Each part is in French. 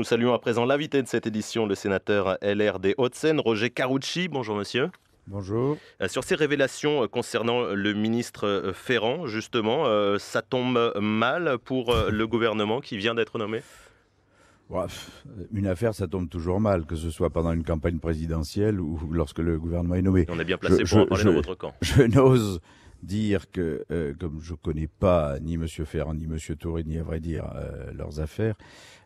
Nous saluons à présent l'invité de cette édition, le sénateur LR des Hauts-de-Seine, Roger Karoutchi. Bonjour monsieur. Bonjour. Sur ces révélations concernant le ministre Ferrand, justement, ça tombe mal pour le gouvernement qui vient d'être nommé? Bref, une affaire, ça tombe toujours mal, que ce soit pendant une campagne présidentielle ou lorsque le gouvernement est nommé. On est bien placé pour en parler dans votre camp. Je n'ose dire que, comme je ne connais pas ni M. Ferrand, ni M. Touré, ni à vrai dire leurs affaires,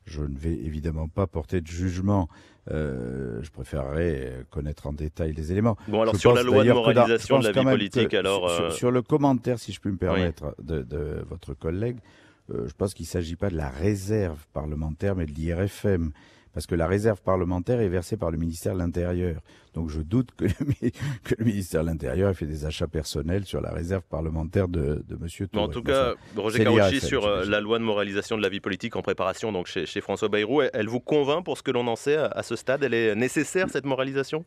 je ne vais évidemment pas porter de jugement. Je préférerais connaître en détail les éléments. Bon, alors sur la loi de moralisation de la vie politique, alors... Sur le commentaire, si je puis me permettre, de votre collègue, je pense qu'il ne s'agit pas de la réserve parlementaire, mais de l'IRFM. Parce que la réserve parlementaire est versée par le ministère de l'Intérieur. Donc je doute que le ministère de l'Intérieur ait fait des achats personnels sur la réserve parlementaire de M. Touré. En tout cas, Roger Karoutchi, sur la loi de moralisation de la vie politique en préparation donc chez François Bayrou, elle vous convainc pour ce que l'on en sait à ce stade? Elle est nécessaire, cette moralisation?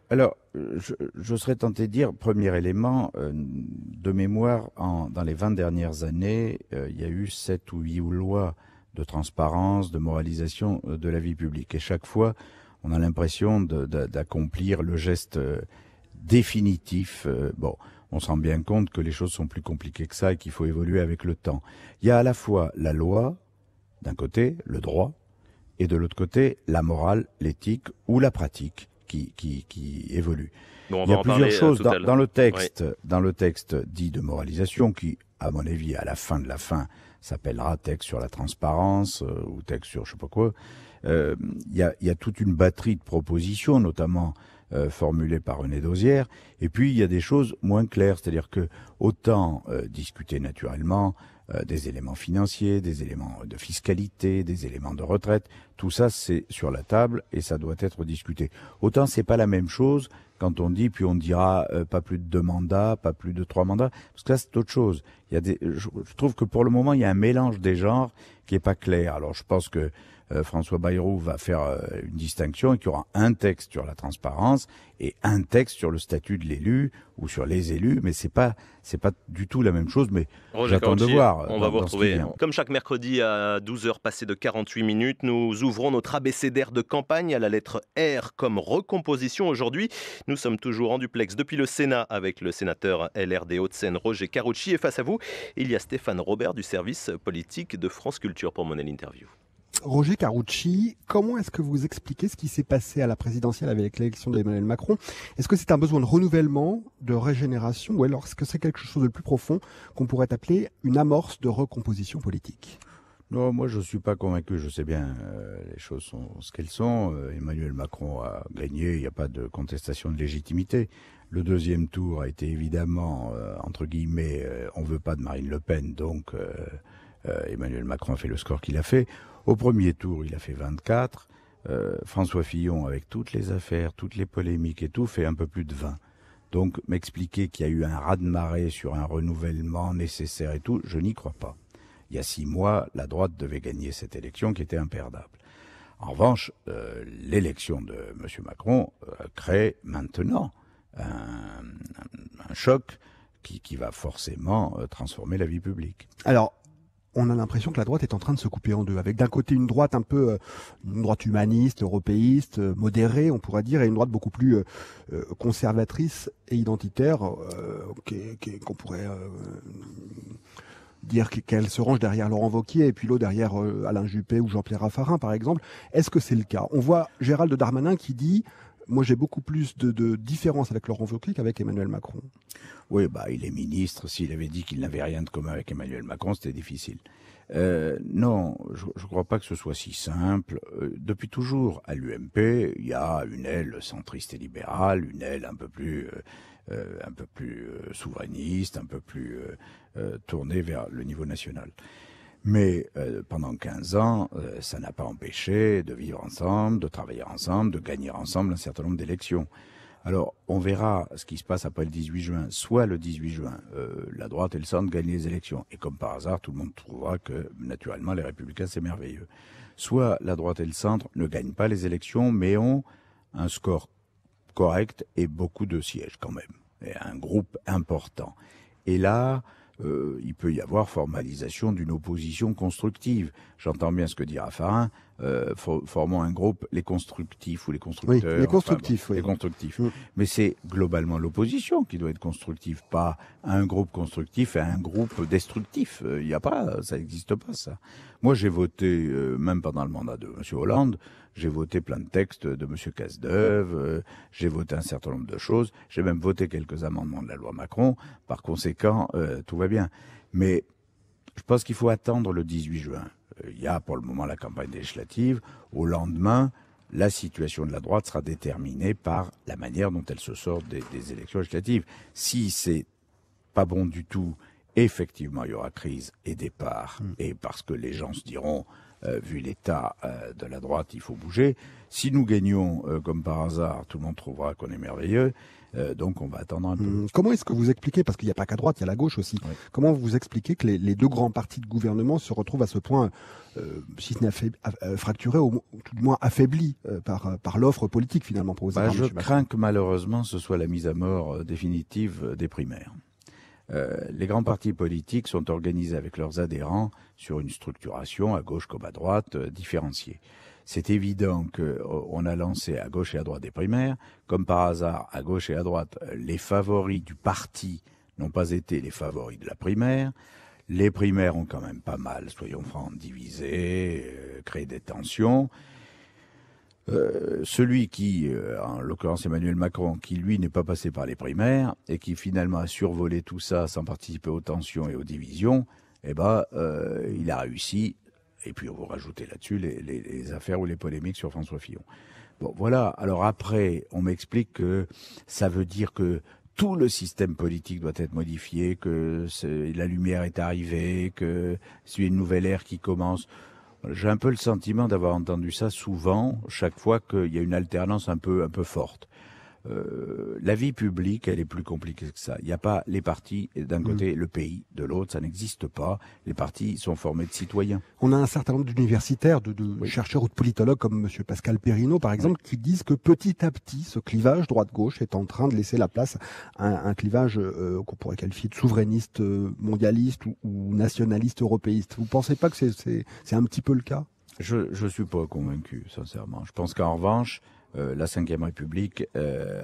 Alors, je serais tenté de dire, premier élément, de mémoire, dans les 20 dernières années, il y a eu 7 ou 8 lois de transparence, de moralisation de la vie publique. Et chaque fois, on a l'impression d'accomplir le geste définitif. On se rend bien compte que les choses sont plus compliquées que ça et qu'il faut évoluer avec le temps. Il y a à la fois la loi, d'un côté, le droit, et de l'autre côté, la morale, l'éthique ou la pratique qui évolue. Bon, il y a plusieurs choses dans le texte, oui. Dans le texte dit de moralisation qui, à mon avis, à la fin de la fin, s'appellera texte sur la transparence ou texte sur je sais pas quoi. Il y a toute une batterie de propositions, notamment formulées par René Dosière. Et puis il y a des choses moins claires, c'est-à-dire que autant discuter naturellement des éléments financiers, des éléments de fiscalité, des éléments de retraite, tout ça c'est sur la table et ça doit être discuté. Autant c'est pas la même chose quand on dit, puis on dira pas plus de 2 mandats, pas plus de 3 mandats, parce que là c'est autre chose. Je trouve que pour le moment il y a un mélange des genres qui est pas clair. Alors je pense que François Bayrou va faire une distinction et qu'il y aura un texte sur la transparence et un texte sur le statut de l'élu ou sur les élus, mais c'est pas du tout la même chose, mais j'attends de voir. On va vous retrouver. Comme chaque mercredi à 12h passées de 48 minutes, nous ouvrons notre abécédaire de campagne à la lettre R comme recomposition. Aujourd'hui, nous sommes toujours en duplex depuis le Sénat avec le sénateur LR des Hauts-de-Seine, Roger Karoutchi, et face à vous, il y a Stéphane Robert du service politique de France Culture pour mener l'interview. Roger Karoutchi, comment est-ce que vous expliquez ce qui s'est passé à la présidentielle avec l'élection d'Emmanuel Macron? Est-ce que c'est un besoin de renouvellement, de régénération, ou alors est-ce que c'est quelque chose de plus profond qu'on pourrait appeler une amorce de recomposition politique? Non, moi je ne suis pas convaincu, je sais bien, les choses sont ce qu'elles sont. Emmanuel Macron a gagné, il n'y a pas de contestation de légitimité. Le deuxième tour a été évidemment, entre guillemets, on ne veut pas de Marine Le Pen, donc Emmanuel Macron a fait le score qu'il a fait. Au premier tour, il a fait 24. François Fillon, avec toutes les affaires, toutes les polémiques et tout, fait un peu plus de 20. Donc, m'expliquer qu'il y a eu un raz-de-marée sur un renouvellement nécessaire et tout, je n'y crois pas. Il y a 6 mois, la droite devait gagner cette élection qui était imperdable. En revanche, l'élection de M. Macron crée maintenant un choc qui va forcément transformer la vie publique. Alors, on a l'impression que la droite est en train de se couper en deux, avec d'un côté une droite un peu une droite humaniste, européiste, modérée, on pourrait dire, et une droite beaucoup plus conservatrice et identitaire, qu'on pourrait dire qu'elle se range derrière Laurent Wauquiez et puis l'autre derrière Alain Juppé ou Jean-Pierre Raffarin, par exemple. Est-ce que c'est le cas? On voit Gérald Darmanin qui dit: moi, j'ai beaucoup plus de différence avec Laurent Wauquiez qu'avec Emmanuel Macron. Oui, il est ministre. S'il avait dit qu'il n'avait rien de commun avec Emmanuel Macron, c'était difficile. Non, je ne crois pas que ce soit si simple. Depuis toujours, à l'UMP, il y a une aile centriste et libérale, une aile un peu plus souverainiste, un peu plus tournée vers le niveau national. Mais pendant 15 ans, ça n'a pas empêché de vivre ensemble, de travailler ensemble, de gagner ensemble un certain nombre d'élections. Alors, on verra ce qui se passe après le 18 juin. Soit le 18 juin, la droite et le centre gagnent les élections. Et comme par hasard, tout le monde trouvera que, naturellement, les Républicains, c'est merveilleux. Soit la droite et le centre ne gagnent pas les élections, mais ont un score correct et beaucoup de sièges quand même. Et un groupe important. Et là, il peut y avoir formalisation d'une opposition constructive. J'entends bien ce que dit Raffarin. formons un groupe, les constructifs ou les Oui, constructeurs. les constructifs, Enfin, bon, oui. les constructifs. Mm. Mais c'est globalement l'opposition qui doit être constructive, pas un groupe constructif et un groupe destructif. Il y a pas, ça n'existe pas ça. Moi, j'ai voté, même pendant le mandat de M. Hollande, j'ai voté plein de textes de M. Cazeneuve, j'ai voté un certain nombre de choses, j'ai même voté quelques amendements de la loi Macron. Par conséquent, tout va bien. Mais je pense qu'il faut attendre le 18 juin. Il y a pour le moment la campagne législative. Au lendemain, la situation de la droite sera déterminée par la manière dont elle se sort des élections législatives. Si c'est pas bon du tout, effectivement, il y aura crise et départ. Et parce que les gens se diront, vu l'état de la droite, il faut bouger. Si nous gagnons, comme par hasard, tout le monde trouvera qu'on est merveilleux. Donc on va attendre un peu. Comment est-ce que vous expliquez, parce qu'il n'y a pas qu'à droite, il y a la gauche aussi, Oui. comment vous expliquez que les deux grands partis de gouvernement se retrouvent à ce point, si ce n'est fracturés, ou tout du moins affaiblis par l'offre politique finalement proposée par Je M. Macron. crains que malheureusement ce soit la mise à mort définitive des primaires. Les grands partis politiques sont organisés avec leurs adhérents sur une structuration, à gauche comme à droite, différenciée. C'est évident qu'on a lancé à gauche et à droite des primaires. Comme par hasard, à gauche et à droite, les favoris du parti n'ont pas été les favoris de la primaire. Les primaires ont quand même pas mal, soyons francs, divisé, créé des tensions. Celui qui, en l'occurrence Emmanuel Macron, qui lui n'est pas passé par les primaires et qui finalement a survolé tout ça sans participer aux tensions et aux divisions, il a réussi. Et puis vous rajoutez là-dessus les affaires ou les polémiques sur François Fillon. Bon, voilà. Alors après, on m'explique que ça veut dire que tout le système politique doit être modifié, que la lumière est arrivée, que c'est une nouvelle ère qui commence. J'ai un peu le sentiment d'avoir entendu ça souvent, chaque fois qu'il y a une alternance un peu forte. La vie publique, elle est plus compliquée que ça. Il n'y a pas les partis d'un côté, le pays de l'autre, ça n'existe pas. Les partis sont formés de citoyens. On a un certain nombre d'universitaires, de Oui. chercheurs ou de politologues comme M. Pascal Perrineau, par exemple, qui disent que petit à petit, ce clivage droite-gauche est en train de laisser la place à un clivage qu'on pourrait qualifier de souverainiste, mondialiste ou nationaliste européiste. Vous ne pensez pas que c'est un petit peu le cas ? Je suis pas convaincu, sincèrement. Je pense qu'en revanche, la Ve République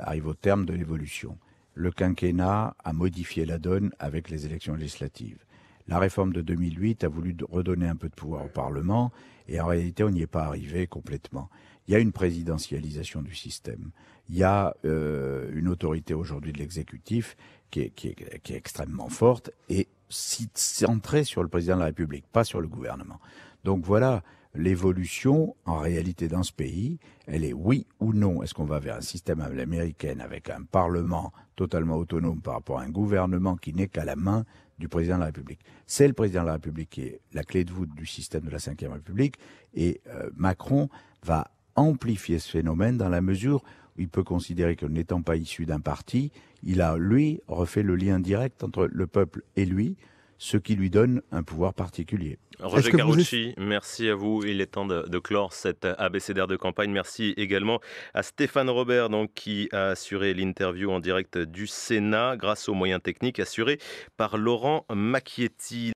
arrive au terme de l'évolution. Le quinquennat a modifié la donne avec les élections législatives. La réforme de 2008 a voulu redonner un peu de pouvoir au Parlement et en réalité, on n'y est pas arrivé complètement. Il y a une présidentialisation du système. Il y a une autorité aujourd'hui de l'exécutif qui est extrêmement forte et centrée sur le président de la République, pas sur le gouvernement. Donc voilà, l'évolution, en réalité, dans ce pays, elle est oui ou non. Est-ce qu'on va vers un système à l'américaine avec un Parlement totalement autonome par rapport à un gouvernement qui n'est qu'à la main du président de la République? C'est le président de la République qui est la clé de voûte du système de la Ve République et Macron va amplifier ce phénomène dans la mesure où il peut considérer que n'étant pas issu d'un parti, il a, lui, refait le lien direct entre le peuple et lui, ce qui lui donne un pouvoir particulier. Roger Carucci, merci à vous. Il est temps de clore cet abécédaire de campagne. Merci également à Stéphane Robert, donc, qui a assuré l'interview en direct du Sénat grâce aux moyens techniques assurés par Laurent Macchietti.